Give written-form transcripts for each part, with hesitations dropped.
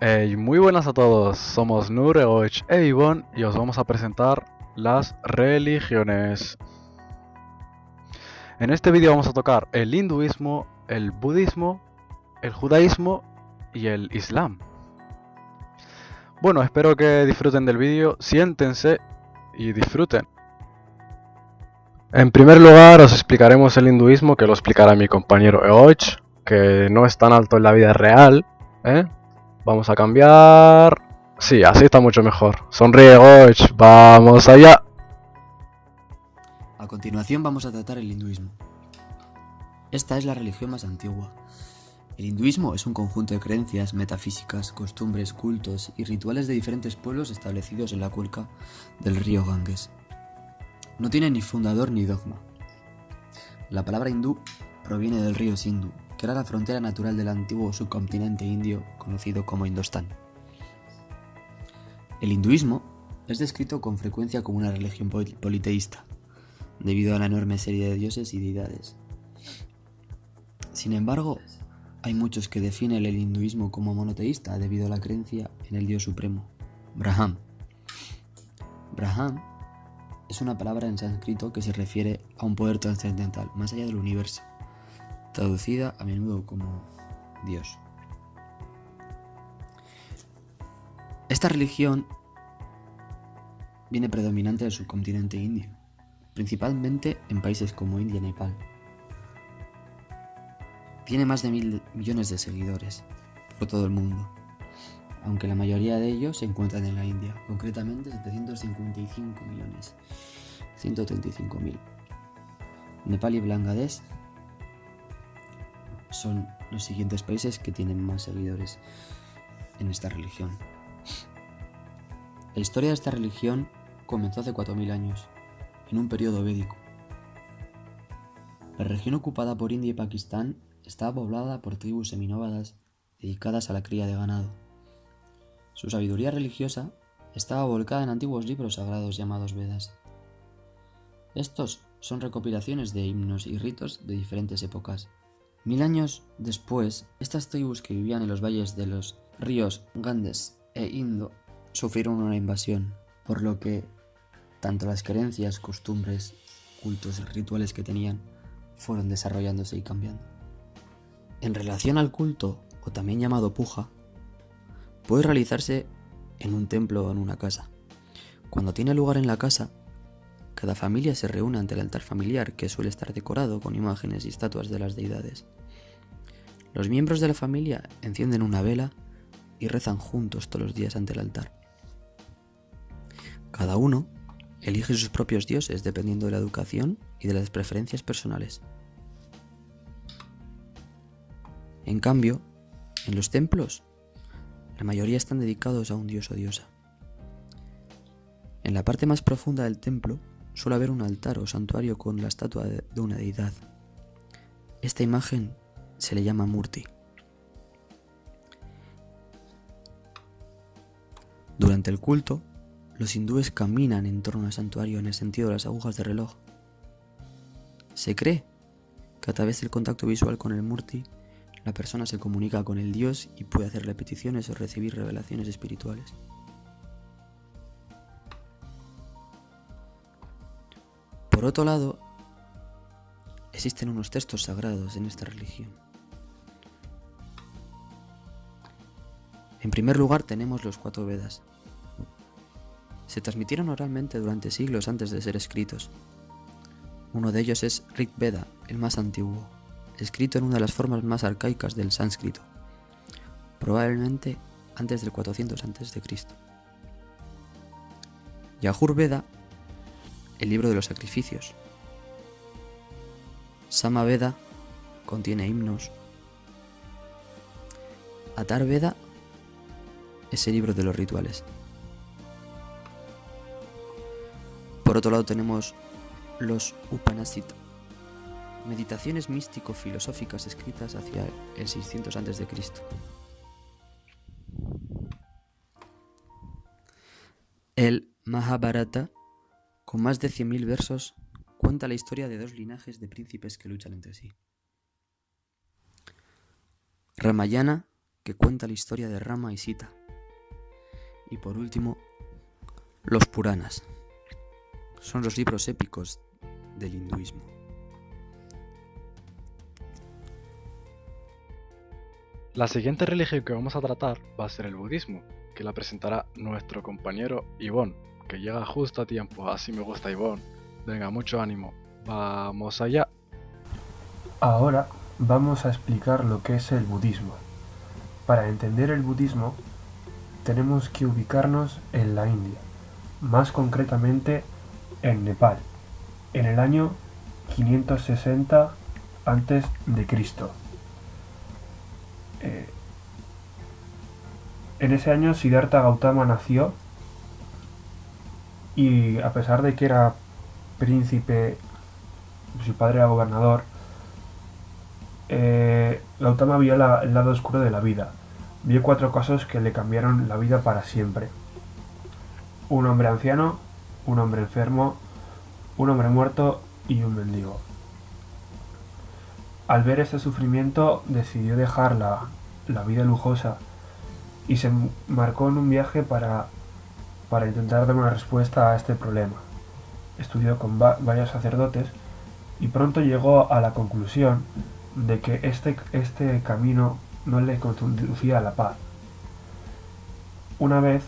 Muy buenas a todos, somos Nur, Egoich e Ivonne y os vamos a presentar las religiones. En este vídeo vamos a tocar el hinduismo, el budismo, el judaísmo y el islam. Bueno, espero que disfruten del vídeo, siéntense y disfruten. En primer lugar os explicaremos el hinduismo, que lo explicará mi compañero Egoich, que no es tan alto en la vida real, ¿eh? Vamos a cambiar. Sí, así está mucho mejor. Sonríe, Goch. Vamos allá. A continuación vamos a tratar el hinduismo. Esta es la religión más antigua. El hinduismo es un conjunto de creencias, metafísicas, costumbres, cultos y rituales de diferentes pueblos establecidos en la cuenca del río Ganges. No tiene ni fundador ni dogma. La palabra hindú proviene del río Sindhu, que era la frontera natural del antiguo subcontinente indio conocido como Indostán. El hinduismo es descrito con frecuencia como una religión politeísta, debido a la enorme serie de dioses y deidades. Sin embargo, hay muchos que definen el hinduismo como monoteísta debido a la creencia en el dios supremo, Brahman. Brahman es una palabra en sánscrito que se refiere a un poder trascendental, más allá del universo, traducida a menudo como Dios. Esta religión viene predominante del subcontinente indio, principalmente en países como India y Nepal. Tiene más de 1.000 millones de seguidores por todo el mundo, aunque la mayoría de ellos se encuentran en la India, concretamente 755 millones, 135.000. Nepal y Bangladesh son los siguientes países que tienen más seguidores en esta religión. La historia de esta religión comenzó hace 4.000 años, en un periodo védico. La región ocupada por India y Pakistán estaba poblada por tribus seminómadas dedicadas a la cría de ganado. Su sabiduría religiosa estaba volcada en antiguos libros sagrados llamados Vedas. Estos son recopilaciones de himnos y ritos de diferentes épocas. 1000 años después, estas tribus que vivían en los valles de los ríos Ganges e Indo sufrieron una invasión, por lo que tanto las creencias, costumbres, cultos y rituales que tenían fueron desarrollándose y cambiando. En relación al culto, o también llamado puja, puede realizarse en un templo o en una casa. Cuando tiene lugar en la casa, cada familia se reúne ante el altar familiar, que suele estar decorado con imágenes y estatuas de las deidades. Los miembros de la familia encienden una vela y rezan juntos todos los días ante el altar. Cada uno elige sus propios dioses dependiendo de la educación y de las preferencias personales. En cambio, en los templos, la mayoría están dedicados a un dios o diosa. En la parte más profunda del templo suele haber un altar o santuario con la estatua de una deidad. Esta imagen se le llama Murti. Durante el culto, los hindúes caminan en torno al santuario en el sentido de las agujas de reloj. Se cree que a través del contacto visual con el Murti, la persona se comunica con el dios y puede hacer repeticiones o recibir revelaciones espirituales. Por otro lado, existen unos textos sagrados en esta religión. En primer lugar tenemos los 4 Vedas. Se transmitieron oralmente durante siglos antes de ser escritos. Uno de ellos es Rig Veda, el más antiguo, escrito en una de las formas más arcaicas del sánscrito, probablemente antes del 400 a.C. Yajur Veda, el libro de los sacrificios. Sama Veda contiene himnos. Atar Veda es el libro de los rituales. Por otro lado tenemos los Upanishad, meditaciones místico-filosóficas escritas hacia el 600 a.C. El Mahabharata, con más de 100.000 versos, cuenta la historia de 2 linajes de príncipes que luchan entre sí. Ramayana que cuenta la historia de Rama y Sita. Y por último, los Puranas. Son los libros épicos del hinduismo. La siguiente religión que vamos a tratar va a ser el budismo, que la presentará nuestro compañero Ivón, que llega justo a tiempo. Así me gusta, Ivón. Venga, mucho ánimo. Vamos allá. Ahora vamos a explicar lo que es el budismo. Para entender el budismo tenemos que ubicarnos en la India, más concretamente en Nepal, en el año 560 a.C. En ese año Siddhartha Gautama nació y a pesar de que era príncipe, su padre era gobernador, Gautama vio el lado oscuro de la vida. Vio 4 casos que le cambiaron la vida para siempre. Un hombre anciano, un hombre enfermo, un hombre muerto y un mendigo. Al ver este sufrimiento decidió dejar la vida lujosa y se embarcó en un viaje para intentar dar una respuesta a este problema. Estudió con varios sacerdotes y pronto llegó a la conclusión de que este camino no le conducía a la paz. Una vez,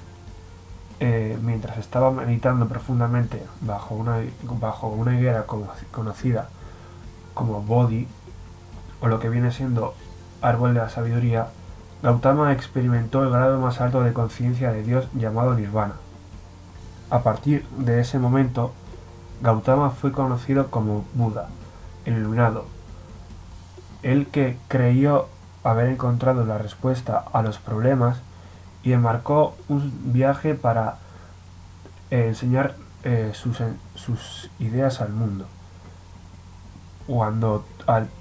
mientras estaba meditando profundamente bajo una higuera conocida como Bodhi, o lo que viene siendo árbol de la sabiduría, Gautama experimentó el grado más alto de conciencia de Dios llamado Nirvana. A partir de ese momento, Gautama fue conocido como Buda, el iluminado, el que creyó haber encontrado la respuesta a los problemas y embarcó un viaje para enseñar sus ideas al mundo. Cuando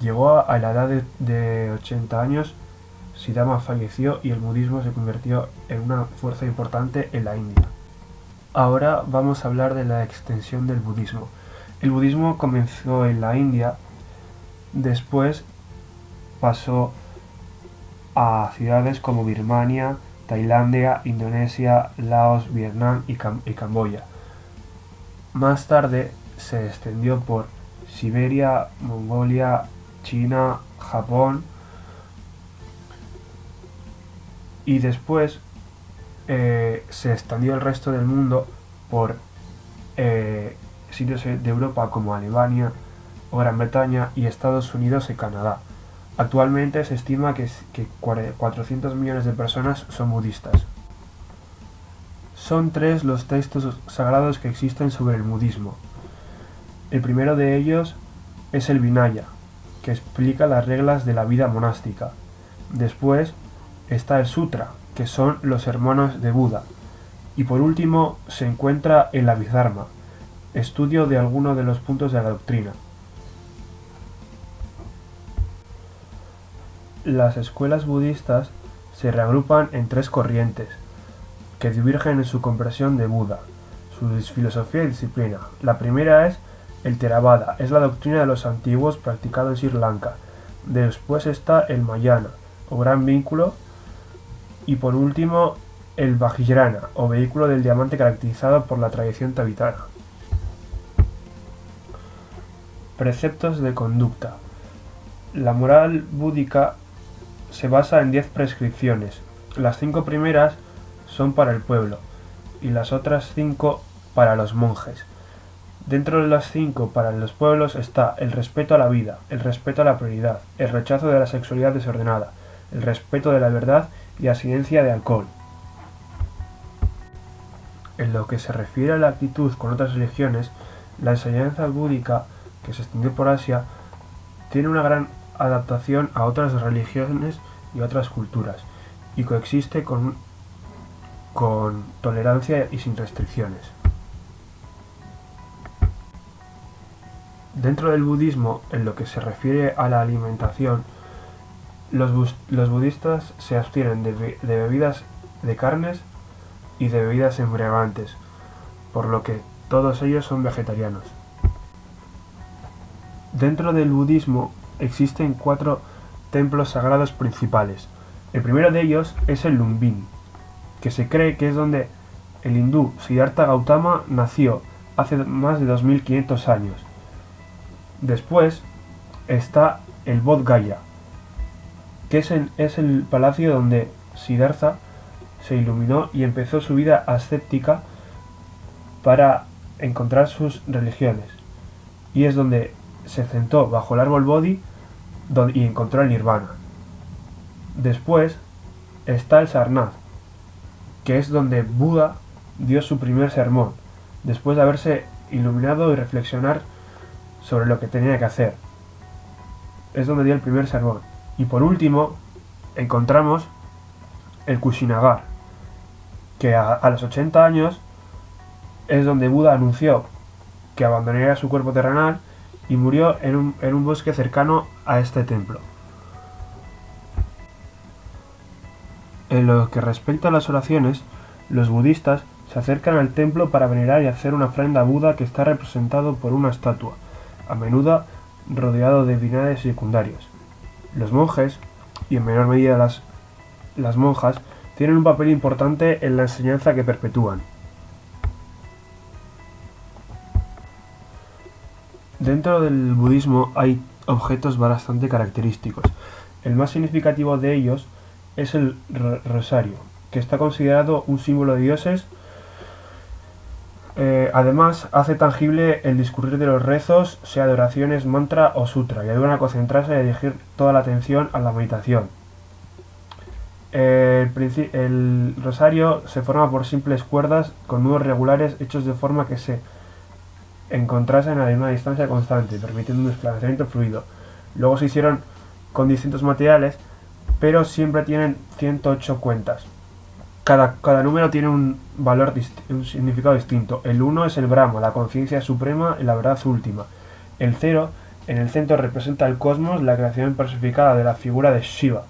llegó a la edad de 80 años, Siddhartha falleció y el budismo se convirtió en una fuerza importante en la India. Ahora vamos a hablar de la extensión del budismo. El budismo comenzó en la India, después pasó a ciudades como Birmania, Tailandia, Indonesia, Laos, Vietnam y Camboya. Más tarde se extendió por Siberia, Mongolia, China, Japón y después se extendió el resto del mundo por sitios de Europa como Alemania o Gran Bretaña y Estados Unidos y Canadá. Actualmente se estima que 400 millones de personas son budistas. Son 3 los textos sagrados que existen sobre el budismo. El primero de ellos es el Vinaya, que explica las reglas de la vida monástica. Después está el Sutra, que son los sermones de Buda. Y por último se encuentra el Abhidharma, estudio de algunos de los puntos de la doctrina. Las escuelas budistas se reagrupan en 3 corrientes, que divergen en su comprensión de Buda, su filosofía y disciplina. La primera es el Theravada, es la doctrina de los antiguos practicada en Sri Lanka. Después está el Mahayana, o gran vínculo, y por último el Vajrayana, o vehículo del diamante caracterizado por la tradición tibetana. Preceptos de conducta. La moral búdica se basa en 10 prescripciones. Las 5 primeras son para el pueblo y las otras 5 para los monjes. Dentro de las 5 para los pueblos está el respeto a la vida, el respeto a la prioridad, el rechazo de la sexualidad desordenada, el respeto de la verdad y abstinencia de alcohol. En lo que se refiere a la actitud con otras religiones, la enseñanza búdica, que se extendió por Asia, tiene una gran adaptación a otras religiones y otras culturas, y coexiste con tolerancia y sin restricciones. Dentro del budismo, en lo que se refiere a la alimentación, los budistas se abstienen de bebidas de carnes y de bebidas embriagantes, por lo que todos ellos son vegetarianos. Dentro del budismo existen 4 templos sagrados principales, El primero de ellos es el Lumbini, que se cree que es donde el hindú Siddhartha Gautama nació hace más de 2500 años. Después está el Bodh Gaya, que es el palacio donde Siddhartha se iluminó y empezó su vida ascética para encontrar sus religiones. Y es donde se sentó bajo el árbol Bodhi y encontró el Nirvana. Después está el Sarnath, que es donde Buda dio su primer sermón, después de haberse iluminado y reflexionar sobre lo que tenía que hacer. Es donde dio el primer sermón. Y por último, encontramos el Kushinagar, que a los 80 años es donde Buda anunció que abandonaría su cuerpo terrenal y murió en un bosque cercano a este templo. En lo que respecta a las oraciones, los budistas se acercan al templo para venerar y hacer una ofrenda a Buda, que está representado por una estatua, a menudo rodeado de divinidades secundarios. Los monjes, y en menor medida las monjas, tienen un papel importante en la enseñanza que perpetúan. Dentro del budismo hay objetos bastante característicos. El más significativo de ellos es el rosario, que está considerado un símbolo de dioses. Además, hace tangible el discurrir de los rezos, sea de oraciones, mantra o sutra, y ayudan a concentrarse y a dirigir toda la atención a la meditación. El rosario se forma por simples cuerdas con nudos regulares hechos de forma que se encontrasen a una distancia constante, permitiendo un desplazamiento fluido. Luego se hicieron con distintos materiales, pero siempre tienen 108 cuentas. Cada número tiene un valor, un significado distinto. El 1 es el Brahma, la conciencia suprema y la verdad última. El 0 en el centro representa el cosmos, la creación personificada de la figura de Shiva.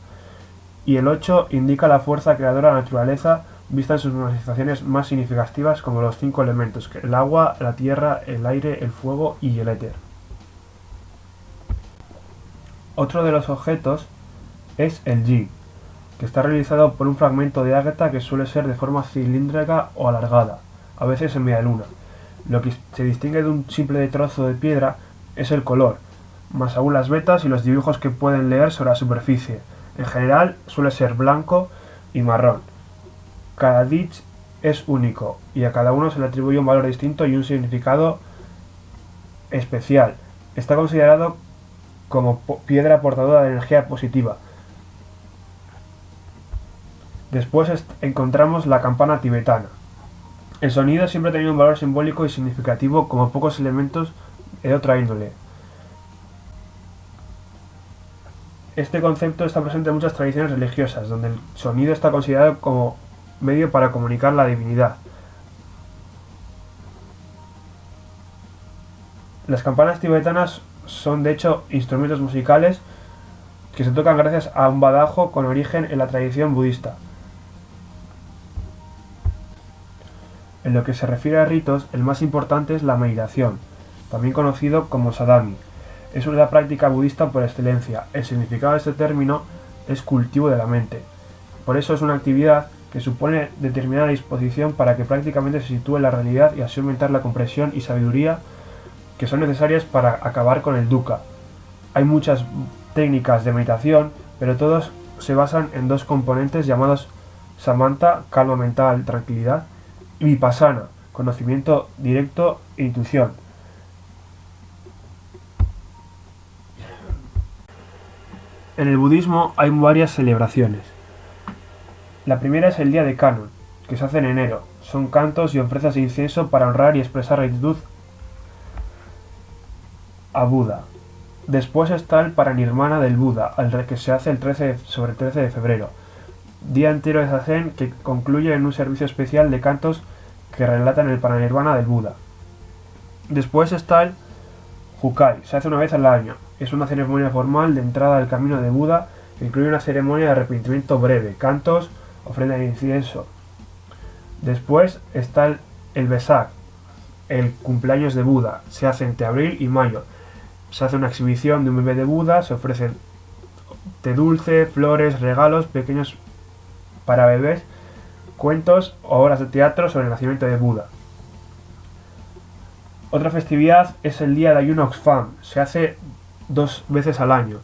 Y el 8 indica la fuerza creadora de la naturaleza, vista en sus manifestaciones más significativas como los 5 elementos: el agua, la tierra, el aire, el fuego y el éter. Otro de los objetos es el Yi, que está realizado por un fragmento de ágata que suele ser de forma cilíndrica o alargada, a veces en media luna. Lo que se distingue de un simple trozo de piedra es el color, más aún las vetas y los dibujos que pueden leer sobre la superficie. En general suele ser blanco y marrón. Cada dich es único y a cada uno se le atribuye un valor distinto y un significado especial. Está considerado como piedra portadora de energía positiva. Después encontramos la campana tibetana. El sonido siempre ha tenido un valor simbólico y significativo como pocos elementos de otra índole. Este concepto está presente en muchas tradiciones religiosas, donde el sonido está considerado como medio para comunicar la divinidad. Las campanas tibetanas son de hecho instrumentos musicales que se tocan gracias a un badajo con origen en la tradición budista. En lo que se refiere a ritos, el más importante es la meditación, también conocido como sadhana. Es una práctica budista por excelencia. El significado de este término es cultivo de la mente. Por eso es una actividad que supone determinada disposición para que prácticamente se sitúe en la realidad y así aumentar la comprensión y sabiduría que son necesarias para acabar con el dukkha. Hay muchas técnicas de meditación, pero todos se basan en dos componentes llamados samatha, calma mental, tranquilidad, y vipassana, conocimiento directo e intuición. En el budismo hay varias celebraciones. La primera es el día de Kannon, que se hace en enero. Son cantos y ofrendas de incienso para honrar y expresar gratitud a Buda. Después está el Parinirvana del Buda, al que se hace sobre el 13 de febrero. Día entero de zazen que concluye en un servicio especial de cantos que relatan el Parinirvana del Buda. Después está el Jukai, se hace una vez al año. Es una ceremonia formal de entrada al camino de Buda que incluye una ceremonia de arrepentimiento breve, cantos, ofrenda de incienso. Después está el Vesak, el cumpleaños de Buda. Se hace entre abril y mayo. Se hace una exhibición de un bebé de Buda, se ofrecen té dulce, flores, regalos, pequeños para bebés, cuentos o obras de teatro sobre el nacimiento de Buda. Otra festividad es el día de ayuno Oxfam. Se hace 2 veces al año.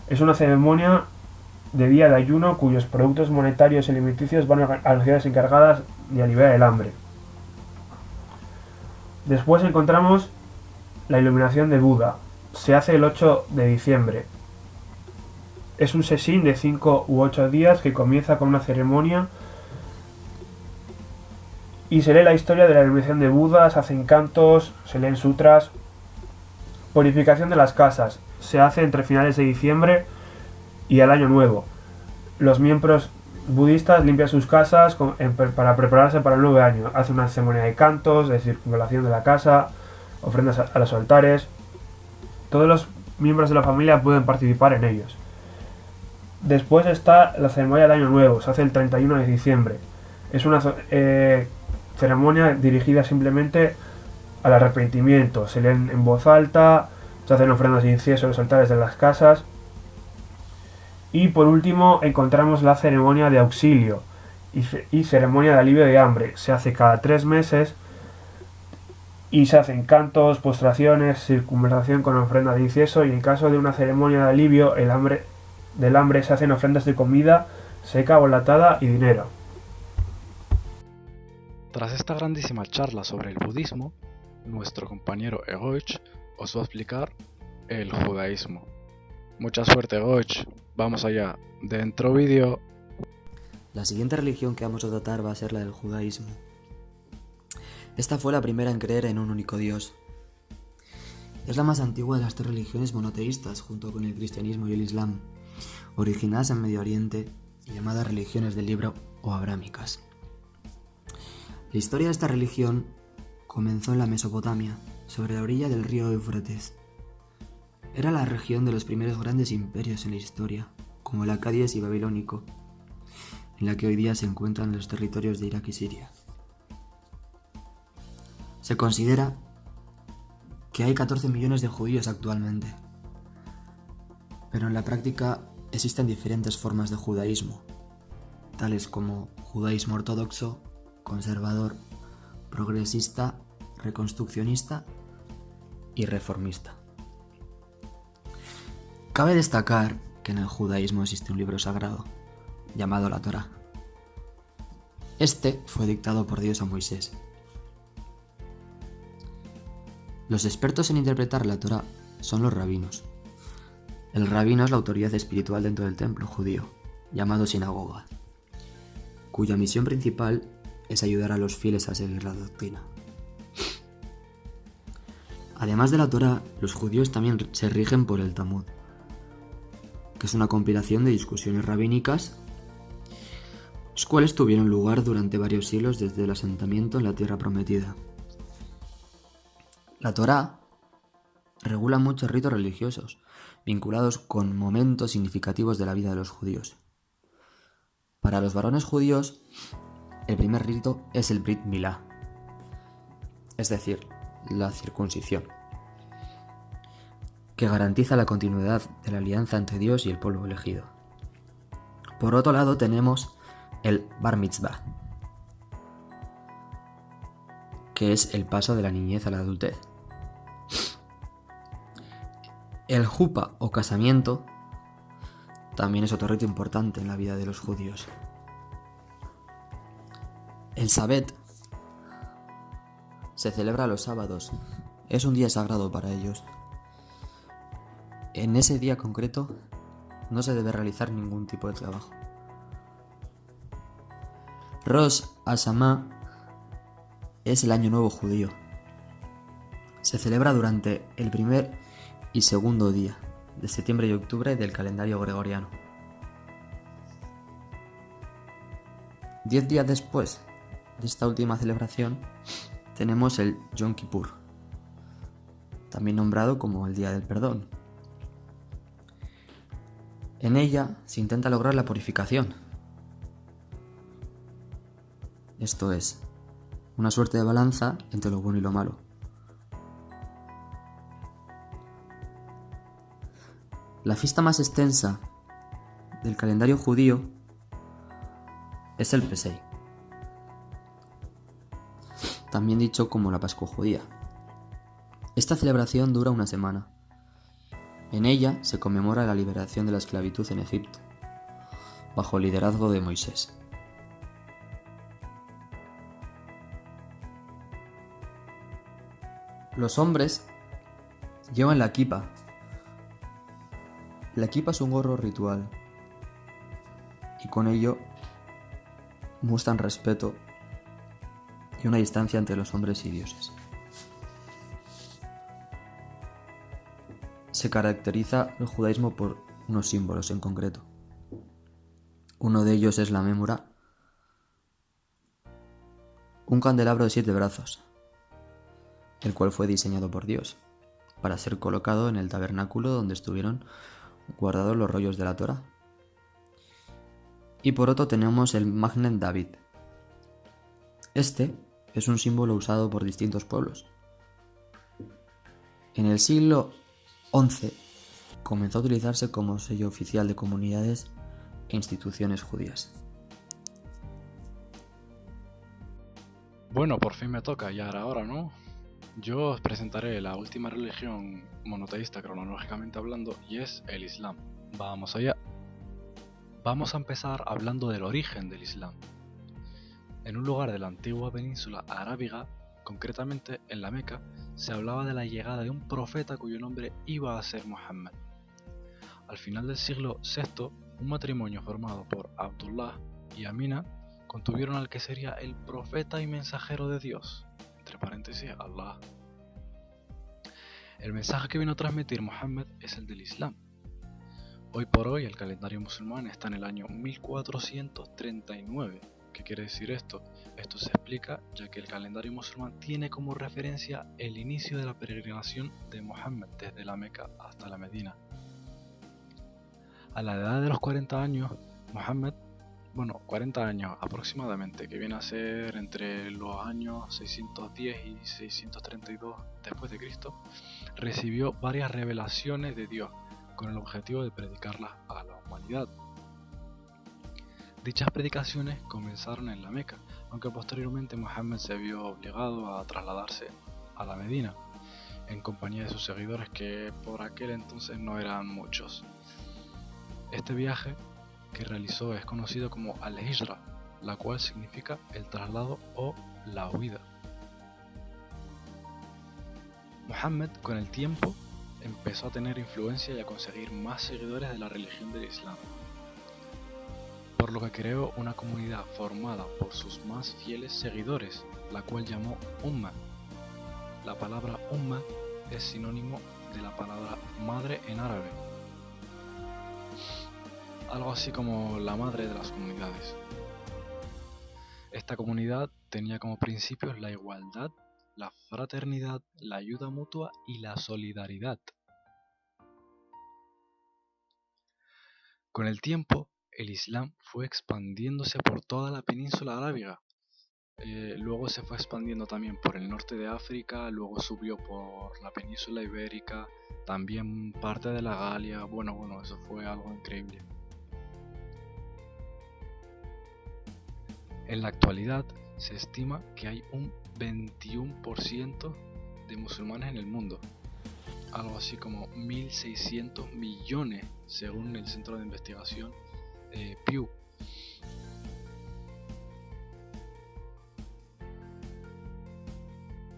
Es una ceremonia de día de ayuno cuyos productos monetarios y alimenticios van a las ciudades encargadas de aliviar el hambre. Después encontramos la iluminación de Buda. Se hace el 8 de diciembre. Es un sesshin de 5 u 8 días que comienza con una ceremonia y se lee la historia de la iluminación de Buda, se hacen cantos, se leen sutras. Purificación de las casas. Se hace entre finales de diciembre y el año nuevo. Los miembros budistas limpian sus casas para prepararse para el nuevo año. Hacen una ceremonia de cantos, de circunvalación de la casa, ofrendas a los altares. Todos los miembros de la familia pueden participar en ellos. Después está la ceremonia del año nuevo. Se hace el 31 de diciembre. Es una ceremonia dirigida simplemente al arrepentimiento. Se leen en voz alta, se hacen ofrendas de incienso en los altares de las casas. Y por último encontramos la ceremonia de auxilio y ceremonia de alivio de hambre. Se hace cada 3 meses y se hacen cantos, postraciones, circunvalación con ofrenda de incienso, y en caso de una ceremonia de alivio del hambre se hacen ofrendas de comida seca o enlatada y dinero. Tras esta grandísima charla sobre el budismo, nuestro compañero Egoich os va a explicar el judaísmo. Mucha suerte, Egoich. Vamos allá. Dentro vídeo. La siguiente religión que vamos a tratar va a ser la del judaísmo. Esta fue la primera en creer en un único Dios. Es la más antigua de las 3 religiones monoteístas, junto con el cristianismo y el islam, originadas en Medio Oriente y llamadas religiones del libro o abrámicas. La historia de esta religión comenzó en la Mesopotamia, sobre la orilla del río Éufrates. Era la región de los primeros grandes imperios en la historia, como el acadies y babilónico, en la que hoy día se encuentran los territorios de Irak y Siria. Se considera que hay 14 millones de judíos actualmente, pero en la práctica existen diferentes formas de judaísmo, tales como judaísmo ortodoxo, conservador, progresista, reconstruccionista y reformista. Cabe destacar que en el judaísmo existe un libro sagrado, llamado la Torá. Este fue dictado por Dios a Moisés. Los expertos en interpretar la Torá son los rabinos. El rabino es la autoridad espiritual dentro del templo judío, llamado sinagoga, cuya misión principal es ayudar a los fieles a seguir la doctrina. Además de la Torá, los judíos también se rigen por el Talmud, que es una compilación de discusiones rabínicas, los cuales tuvieron lugar durante varios siglos desde el asentamiento en la Tierra Prometida. La Torá regula muchos ritos religiosos, vinculados con momentos significativos de la vida de los judíos. Para los varones judíos, el primer rito es el Brit Milá, es decir, la circuncisión, que garantiza la continuidad de la alianza entre Dios y el pueblo elegido. Por otro lado tenemos el Bar Mitzvah, que es el paso de la niñez a la adultez. El Jupa o casamiento también es otro rito importante en la vida de los judíos. El Sabet se celebra los sábados, es un día sagrado para ellos. En ese día concreto no se debe realizar ningún tipo de trabajo. Rosh Hashanah es el año nuevo judío. Se celebra durante el primer y segundo día de septiembre y octubre del calendario gregoriano. 10 días después de esta última celebración tenemos el Yom Kippur, también nombrado como el Día del Perdón. En ella se intenta lograr la purificación. Esto es, una suerte de balanza entre lo bueno y lo malo. La fiesta más extensa del calendario judío es el Pesei, también dicho como la Pascua judía. Esta celebración dura una semana. En ella se conmemora la liberación de la esclavitud en Egipto, bajo el liderazgo de Moisés. Los hombres llevan la kipa. La kipa es un gorro ritual y con ello muestran respeto y una distancia entre los hombres y dioses. Se caracteriza el judaísmo por unos símbolos en concreto. Uno de ellos es la mémora, un candelabro de 7 brazos, el cual fue diseñado por Dios para ser colocado en el tabernáculo donde estuvieron guardados los rollos de la Torá. Y por otro tenemos el Magnet David. Este es un símbolo usado por distintos pueblos. En el siglo XI comenzó a utilizarse como sello oficial de comunidades e instituciones judías. Bueno, por fin me toca, ya era hora, ¿no? Yo os presentaré la última religión monoteísta cronológicamente hablando y es el Islam. Vamos allá. Vamos a empezar hablando del origen del Islam. En un lugar de la antigua península arábiga, concretamente en la Meca, se hablaba de la llegada de un profeta cuyo nombre iba a ser Muhammad. Al final del siglo VI, un matrimonio formado por Abdullah y Amina contuvieron al que sería el profeta y mensajero de Dios, entre paréntesis, Allah. El mensaje que vino a transmitir Muhammad es el del Islam. Hoy por hoy el calendario musulmán está en el año 1439. ¿Qué quiere decir esto? Esto se explica ya que el calendario musulmán tiene como referencia el inicio de la peregrinación de Muhammad desde la Meca hasta la Medina. A la edad de los 40 años, Muhammad, 40 años aproximadamente, que viene a ser entre los años 610 y 632 después de Cristo, recibió varias revelaciones de Dios con el objetivo de predicarlas a la humanidad. Dichas predicaciones comenzaron en la Meca, aunque posteriormente Muhammad se vio obligado a trasladarse a la Medina, en compañía de sus seguidores que por aquel entonces no eran muchos. Este viaje que realizó es conocido como Al-Hijra, la cual significa el traslado o la huida. Muhammad con el tiempo empezó a tener influencia y a conseguir más seguidores de la religión del Islam, por lo que creó una comunidad formada por sus más fieles seguidores, la cual llamó Ummah. La palabra Ummah es sinónimo de la palabra madre en árabe, algo así como la madre de las comunidades. Esta comunidad tenía como principios la igualdad, la fraternidad, la ayuda mutua y la solidaridad. Con el tiempo, el Islam fue expandiéndose por toda la península arábiga. Luego se fue expandiendo también por el norte de África, luego subió por la península ibérica, también parte de la Galia. Bueno, eso fue algo increíble. En la actualidad se estima que hay un 21% de musulmanes en el mundo, algo así como 1.600 millones según el centro de investigación Pew.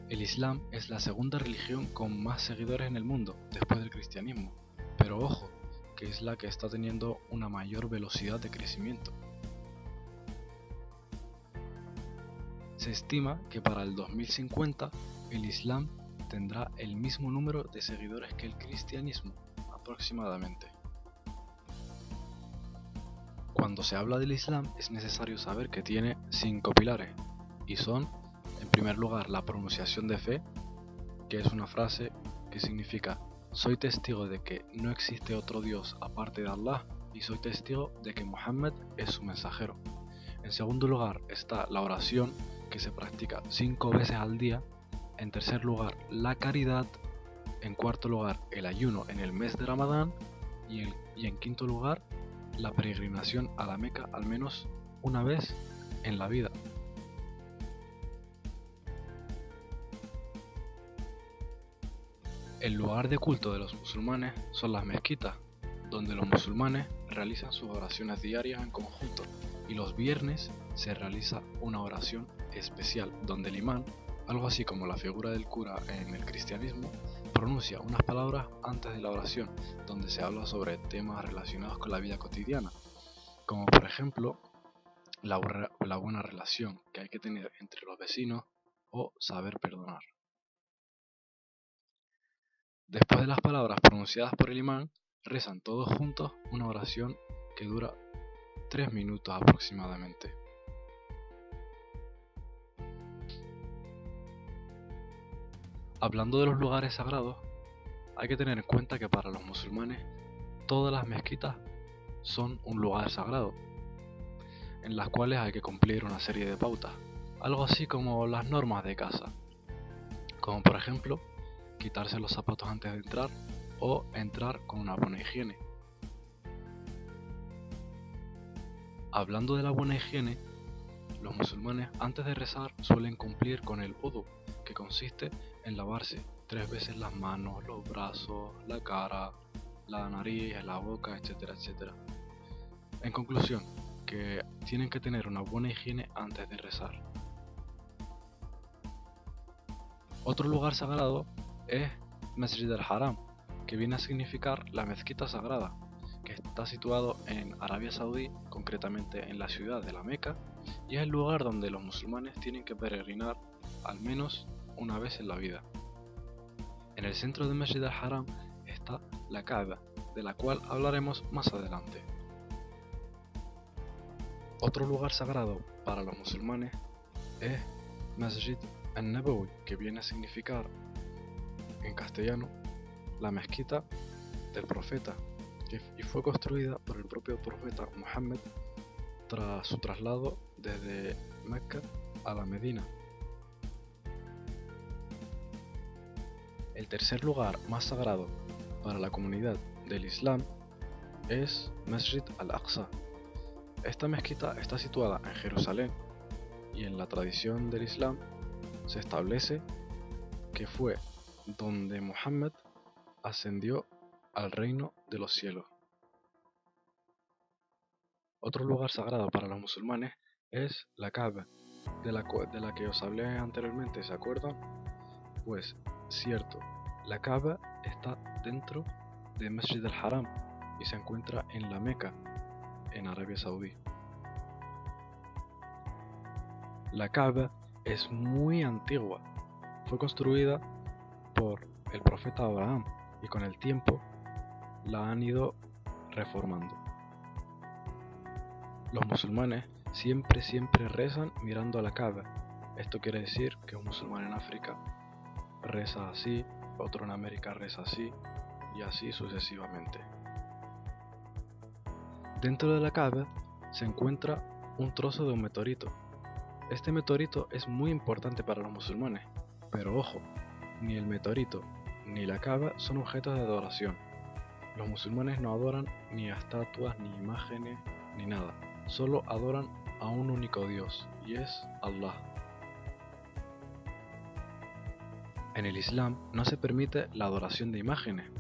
El Islam es la segunda religión con más seguidores en el mundo después del cristianismo, pero ojo, que es la que está teniendo una mayor velocidad de crecimiento. Se estima que para el 2050 el Islam tendrá el mismo número de seguidores que el cristianismo, aproximadamente. Cuando se habla del Islam es necesario saber que tiene 5 pilares, y son, en primer lugar, la pronunciación de fe, que es una frase que significa: soy testigo de que no existe otro Dios aparte de Allah, y soy testigo de que Muhammad es su mensajero. En segundo lugar está la oración, que se practica 5 veces al día. En tercer lugar, la caridad. En cuarto lugar, el ayuno en el mes de Ramadán. Y en quinto lugar, la peregrinación a la Meca al menos una vez en la vida. El lugar de culto de los musulmanes son las mezquitas, donde los musulmanes realizan sus oraciones diarias en conjunto, y los viernes se realiza una oración especial donde el imán, algo así como la figura del cura en el cristianismo, pronuncia unas palabras antes de la oración, donde se habla sobre temas relacionados con la vida cotidiana, como por ejemplo la buena relación que hay que tener entre los vecinos o saber perdonar. Después de las palabras pronunciadas por el imán, rezan todos juntos una oración que dura 3 minutos aproximadamente. Hablando de los lugares sagrados, hay que tener en cuenta que para los musulmanes todas las mezquitas son un lugar sagrado, en las cuales hay que cumplir una serie de pautas, algo así como las normas de casa, como por ejemplo quitarse los zapatos antes de entrar o entrar con una buena higiene. Hablando de la buena higiene, los musulmanes antes de rezar suelen cumplir con el wudu, que consiste en lavarse 3 veces las manos, los brazos, la cara, la nariz, la boca, etcétera, etcétera. En conclusión, que tienen que tener una buena higiene antes de rezar. Otro lugar sagrado es Masjid al-Haram, que viene a significar la mezquita sagrada, que está situado en Arabia Saudí, concretamente en la ciudad de la Meca, y es el lugar donde los musulmanes tienen que peregrinar al menos una vez en la vida. En el centro de Masjid al-Haram está la Kaaba, de la cual hablaremos más adelante. Otro lugar sagrado para los musulmanes es Masjid al-Nabawi, que viene a significar en castellano la mezquita del profeta, y fue construida por el propio profeta Muhammad tras su traslado desde Mecca a la Medina. El tercer lugar más sagrado para la comunidad del Islam es Masjid al-Aqsa. Esta mezquita está situada en Jerusalén y en la tradición del Islam se establece que fue donde Muhammad ascendió al reino de los cielos. Otro lugar sagrado para los musulmanes es la Kaaba, de la que os hablé anteriormente, ¿se acuerdan? Pues cierto, la Kaaba está dentro de Masjid al-Haram y se encuentra en la Meca, en Arabia Saudí. La Kaaba es muy antigua, fue construida por el profeta Abraham y con el tiempo la han ido reformando. Los musulmanes siempre rezan mirando a la Kaaba. Esto quiere decir que un musulmán en África reza así, otro en América reza así y así sucesivamente. Dentro de la Kaaba se encuentra un trozo de un meteorito. Este meteorito es muy importante para los musulmanes, pero ojo, ni el meteorito ni la Kaaba son objetos de adoración. Los musulmanes no adoran ni a estatuas, ni imágenes, ni nada. Solo adoran a un único Dios, y es Allah. En el Islam no se permite la adoración de imágenes,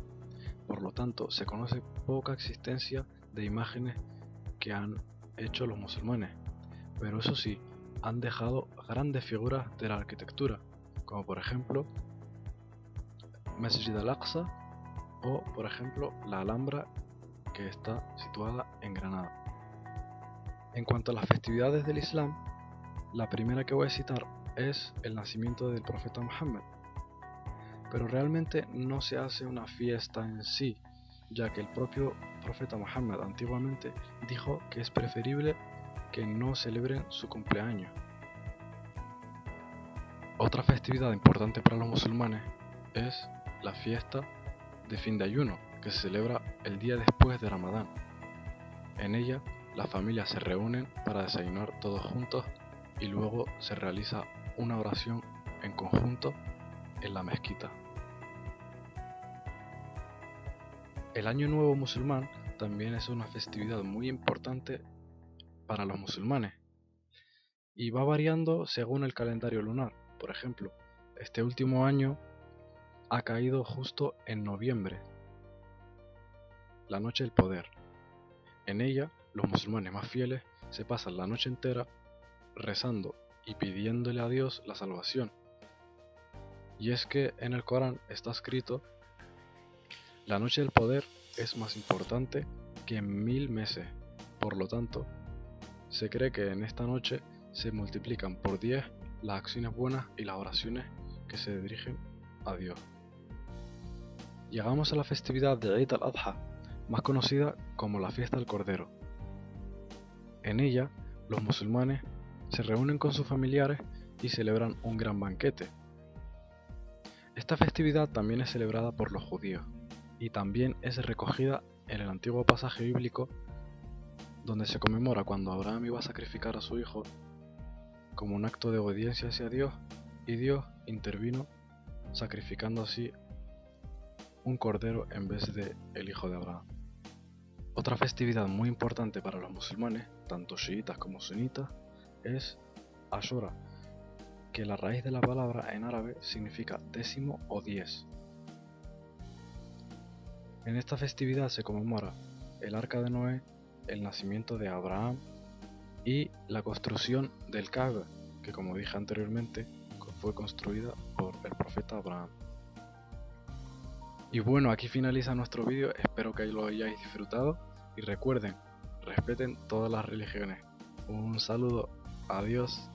por lo tanto se conoce poca existencia de imágenes que han hecho los musulmanes, pero eso sí, han dejado grandes figuras de la arquitectura, como por ejemplo Masjid al-Aqsa o por ejemplo la Alhambra, que está situada en Granada. En cuanto a las festividades del Islam, la primera que voy a citar es el nacimiento del profeta Muhammad, pero realmente no se hace una fiesta en sí, ya que el propio profeta Muhammad antiguamente dijo que es preferible que no celebren su cumpleaños. Otra festividad importante para los musulmanes es la fiesta de fin de ayuno, que se celebra el día después de Ramadán. En ella, las familias se reúnen para desayunar todos juntos y luego se realiza una oración en conjunto en la mezquita. El Año Nuevo musulmán también es una festividad muy importante para los musulmanes y va variando según el calendario lunar. Por ejemplo, este último año ha caído justo en noviembre, la noche del poder. En ella, los musulmanes más fieles se pasan la noche entera rezando y pidiéndole a Dios la salvación. Y es que en el Corán está escrito: la noche del poder es más importante que 1000 meses. Por lo tanto, se cree que en esta noche se multiplican por 10 las acciones buenas y las oraciones que se dirigen a Dios. Llegamos a la festividad de Eid al-Adha, más conocida como la fiesta del Cordero. En ella, los musulmanes se reúnen con sus familiares y celebran un gran banquete. Esta festividad también es celebrada por los judíos y también es recogida en el antiguo pasaje bíblico donde se conmemora cuando Abraham iba a sacrificar a su hijo como un acto de obediencia hacia Dios, y Dios intervino sacrificando así un cordero en vez de el hijo de Abraham. Otra festividad muy importante para los musulmanes, tanto chiitas como sunitas, es Ashura, que la raíz de la palabra en árabe significa 10 o 10. En esta festividad se conmemora el arca de Noé, el nacimiento de Abraham y la construcción del Kaaba, que como dije anteriormente fue construida por el profeta Abraham. Y bueno, aquí finaliza nuestro vídeo, espero que lo hayáis disfrutado y recuerden, respeten todas las religiones. Un saludo, adiós.